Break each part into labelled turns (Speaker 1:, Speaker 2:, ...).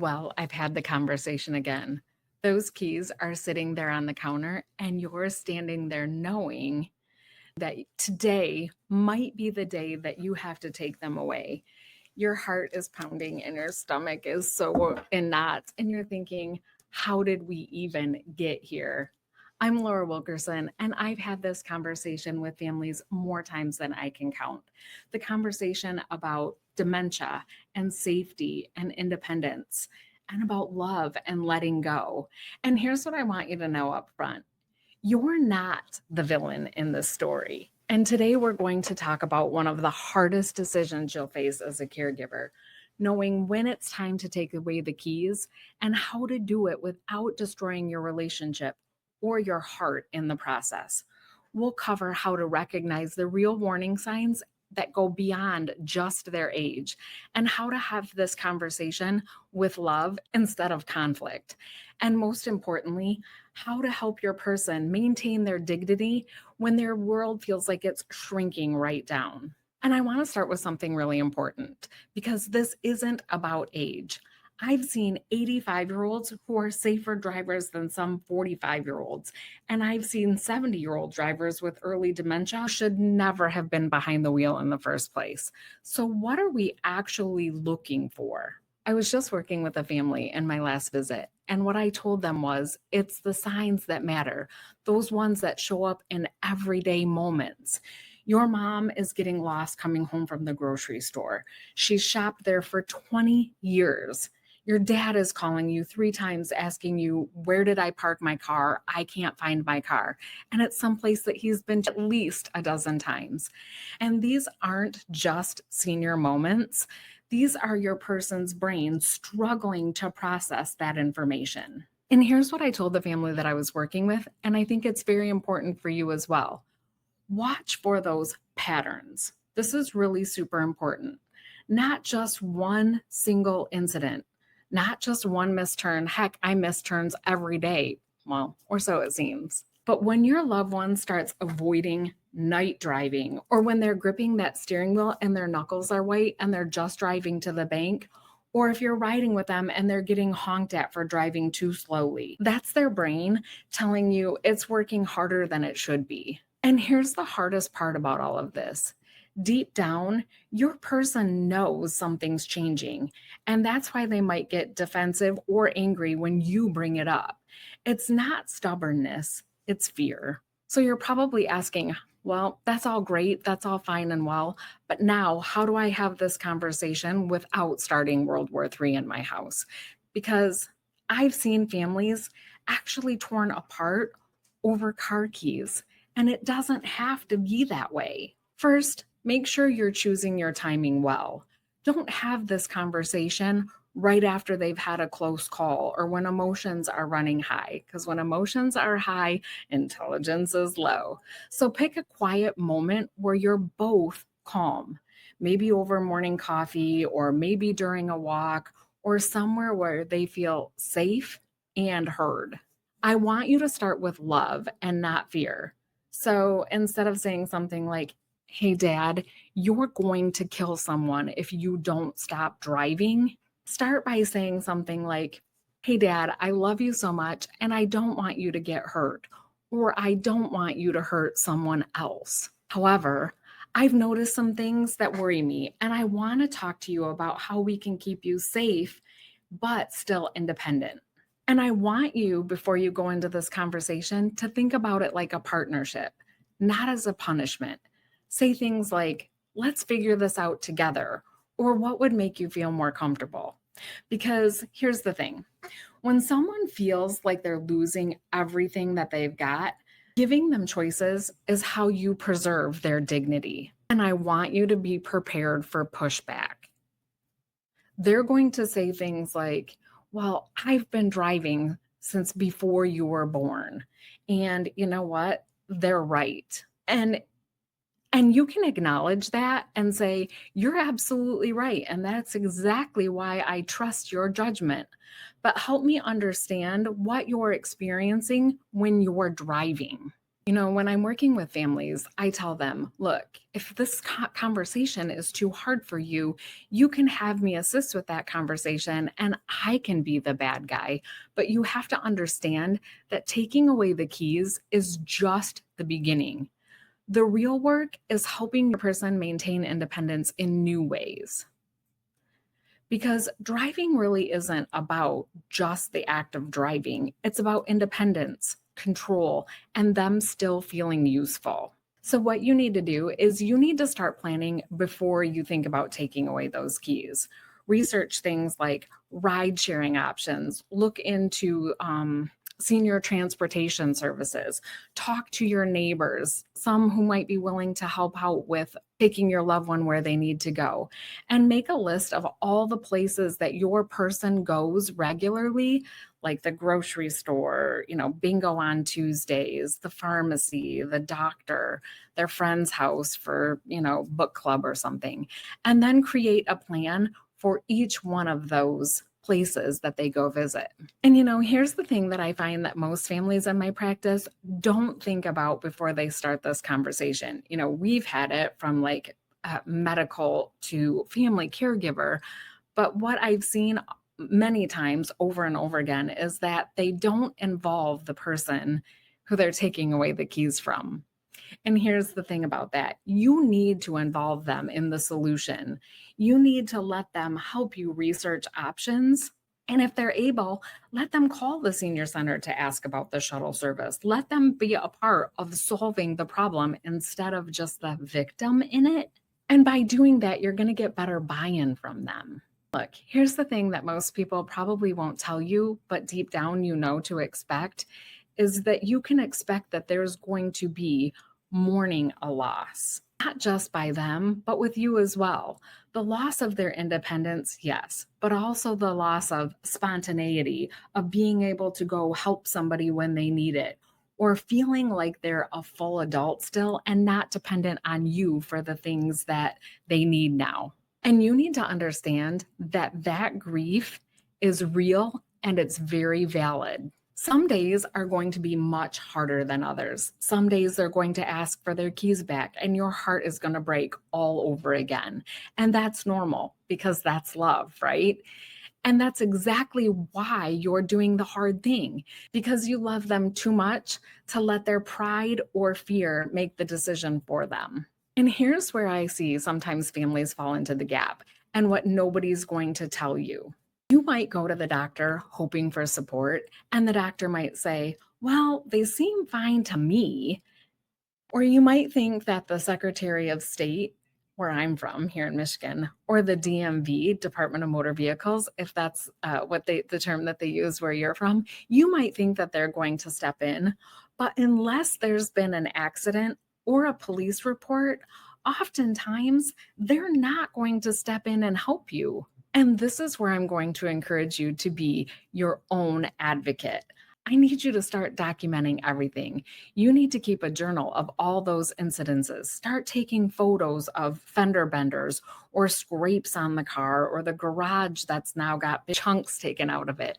Speaker 1: Well, I've had the conversation again. Those keys are sitting there on the counter, and you're standing there knowing that today might be the day that you have to take them away. Your heart is pounding and your stomach is so in knots, and you're thinking, how did we even get here? I'm Laura Wilkerson, and I've had this conversation with families more times than I can count. The conversation about dementia and safety and independence, and about love and letting go. And here's what I want you to know up front: you're not the villain in this story. And today we're going to talk about one of the hardest decisions you'll face as a caregiver, knowing when it's time to take away the keys and how to do it without destroying your relationship or your heart in the process. We'll cover how to recognize the real warning signs that go beyond just their age and how to have this conversation with love instead of conflict. And most importantly, how to help your person maintain their dignity when their world feels like it's shrinking right down. And I want to start with something really important because this isn't about age. I've seen 85-year-olds who are safer drivers than some 45-year-olds. And I've seen 70-year-old drivers with early dementia who should never have been behind the wheel in the first place. So, what are we actually looking for? I was just working with a family in my last visit, and what I told them was it's the signs that matter, those ones that show up in everyday moments. Your mom is getting lost coming home from the grocery store. She's shopped there for 20 years. Your dad is calling you 3 times asking you, where did I park my car? I can't find my car. And it's someplace that he's been at least a dozen times. And these aren't just senior moments. These are your person's brain struggling to process that information. And here's what I told the family that I was working with, and I think it's very important for you as well. Watch for those patterns. This is really super important. Not just one single incident, not just one missed turn. Heck, I miss turns every day. Well, or so it seems. But when your loved one starts avoiding night driving, or when they're gripping that steering wheel and their knuckles are white and they're just driving to the bank, or if you're riding with them and they're getting honked at for driving too slowly, that's their brain telling you it's working harder than it should be. And here's the hardest part about all of this. Deep down, your person knows something's changing, and that's why they might get defensive or angry when you bring it up. It's not stubbornness, it's fear. So you're probably asking, well, that's all great, that's all fine and well, but now how do I have this conversation without starting World War III in my house? Because I've seen families actually torn apart over car keys, and it doesn't have to be that way. First, make sure you're choosing your timing well. Don't have this conversation right after they've had a close call or when emotions are running high, because when emotions are high, intelligence is low. So pick a quiet moment where you're both calm, maybe over morning coffee or maybe during a walk or somewhere where they feel safe and heard. I want you to start with love and not fear. So instead of saying something like, hey, dad, you're going to kill someone if you don't stop driving, start by saying something like, hey, dad, I love you so much and I don't want you to get hurt, or I don't want you to hurt someone else. However, I've noticed some things that worry me, and I want to talk to you about how we can keep you safe, but still independent. And I want you, before you go into this conversation, to think about it like a partnership, not as a punishment. Say things like, let's figure this out together, or what would make you feel more comfortable? Because here's the thing: when someone feels like they're losing everything that they've got, giving them choices is how you preserve their dignity. And I want you to be prepared for pushback. They're going to say things like, well, I've been driving since before you were born. And you know what? They're right. And you can acknowledge that and say, you're absolutely right. And that's exactly why I trust your judgment. But help me understand what you're experiencing when you're driving. When I'm working with families, I tell them, look, if this conversation is too hard for you, you can have me assist with that conversation and I can be the bad guy. But you have to understand that taking away the keys is just the beginning. The real work is helping your person maintain independence in new ways. Because driving really isn't about just the act of driving, it's about independence, control, and them still feeling useful. So, what you need to do is you need to start planning before you think about taking away those keys. Research things like ride sharing options, look into senior transportation services, talk to your neighbors, some who might be willing to help out with taking your loved one where they need to go, and make a list of all the places that your person goes regularly, like the grocery store, bingo on Tuesdays, the pharmacy, the doctor, their friend's house for, book club or something. And then create a plan for each one of those places that they go visit. And here's the thing that I find that most families in my practice don't think about before they start this conversation. We've had it from like medical to family caregiver, but what I've seen many times over and over again is that they don't involve the person who they're taking away the keys from. And here's the thing about that. You need to involve them in the solution. You need to let them help you research options. And if they're able, let them call the senior center to ask about the shuttle service. Let them be a part of solving the problem instead of just the victim in it. And by doing that, you're going to get better buy-in from them. Look, here's the thing that most people probably won't tell you, but deep down you know to expect, is that you can expect that there's going to be mourning a loss, not just by them, but with you as well. The loss of their independence, yes, but also the loss of spontaneity, of being able to go help somebody when they need it, or feeling like they're a full adult still and not dependent on you for the things that they need now. And you need to understand that that grief is real and it's very valid. Some days are going to be much harder than others. Some days they're going to ask for their keys back and your heart is going to break all over again. And that's normal because that's love, right? And that's exactly why you're doing the hard thing, because you love them too much to let their pride or fear make the decision for them. And here's where I see sometimes families fall into the gap and what nobody's going to tell you. You might go to the doctor hoping for support, and the doctor might say, well, they seem fine to me. Or you might think that the Secretary of State, where I'm from here in Michigan, or the DMV, Department of Motor Vehicles, if that's the term that they use where you're from, you might think that they're going to step in. But unless there's been an accident or a police report, oftentimes they're not going to step in and help you. And this is where I'm going to encourage you to be your own advocate. I need you to start documenting everything. You need to keep a journal of all those incidences. Start taking photos of fender benders or scrapes on the car or the garage that's now got big chunks taken out of it.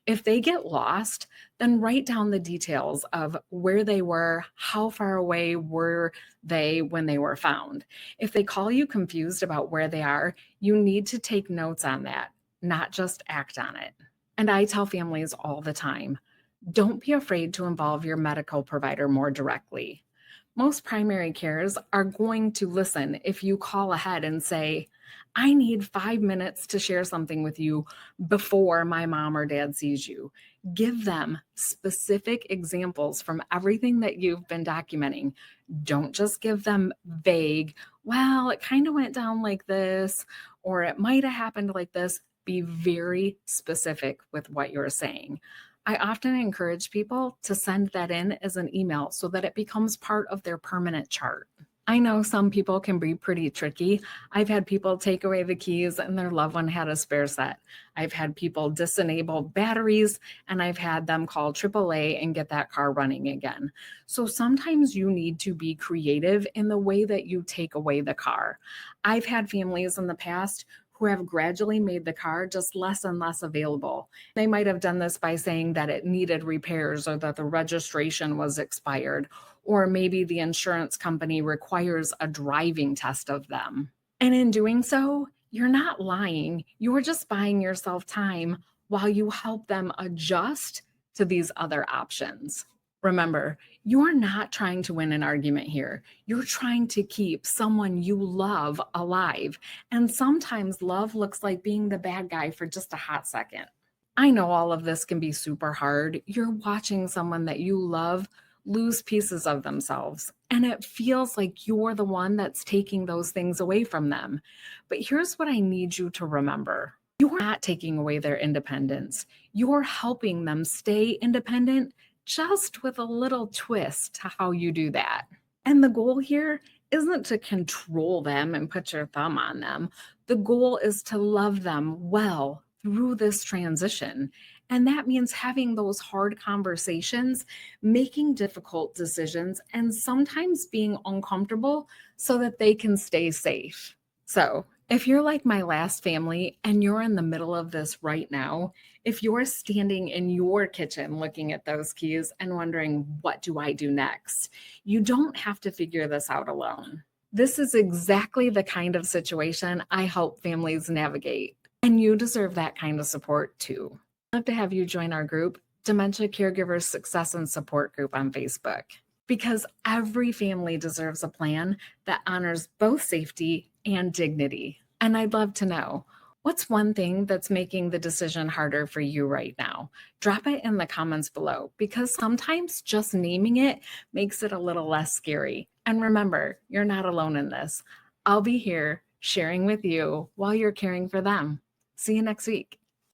Speaker 1: If they get lost, then write down the details of where they were, how far away were they when they were found. If they call you confused about where they are, you need to take notes on that, not just act on it. And I tell families all the time, don't be afraid to involve your medical provider more directly. Most primary cares are going to listen if you call ahead and say, I need 5 minutes to share something with you before my mom or dad sees you. Give them specific examples from everything that you've been documenting. Don't just give them vague, well, it kind of went down like this, or it might have happened like this. Be very specific with what you're saying. I often encourage people to send that in as an email so that it becomes part of their permanent chart. I know some people can be pretty tricky. I've had people take away the keys and their loved one had a spare set. I've had people disenable batteries and I've had them call AAA and get that car running again. So sometimes you need to be creative in the way that you take away the car. I've had families in the past who have gradually made the car just less and less available. They might have done this by saying that it needed repairs or that the registration was expired, or maybe the insurance company requires a driving test of them. And in doing so, you're not lying. You're just buying yourself time while you help them adjust to these other options. Remember, you're not trying to win an argument here. You're trying to keep someone you love alive. And sometimes love looks like being the bad guy for just a hot second. I know all of this can be super hard. You're watching someone that you love lose pieces of themselves, and it feels like you're the one that's taking those things away from them. But here's what I need you to remember: you're not taking away their independence. You're helping them stay independent, just with a little twist to how you do that. And the goal here isn't to control them and put your thumb on them. The goal is to love them well through this transition. And that means having those hard conversations, making difficult decisions, and sometimes being uncomfortable so that they can stay safe. So, if you're like my last family and you're in the middle of this right now, if you're standing in your kitchen looking at those keys and wondering, what do I do next? You don't have to figure this out alone. This is exactly the kind of situation I help families navigate. And you deserve that kind of support too. I'd love to have you join our group, Dementia Caregivers Success and Support Group on Facebook, because every family deserves a plan that honors both safety and dignity. And I'd love to know, what's one thing that's making the decision harder for you right now? Drop it in the comments below, because sometimes just naming it makes it a little less scary. And remember, you're not alone in this. I'll be here sharing with you while you're caring for them. See you next week.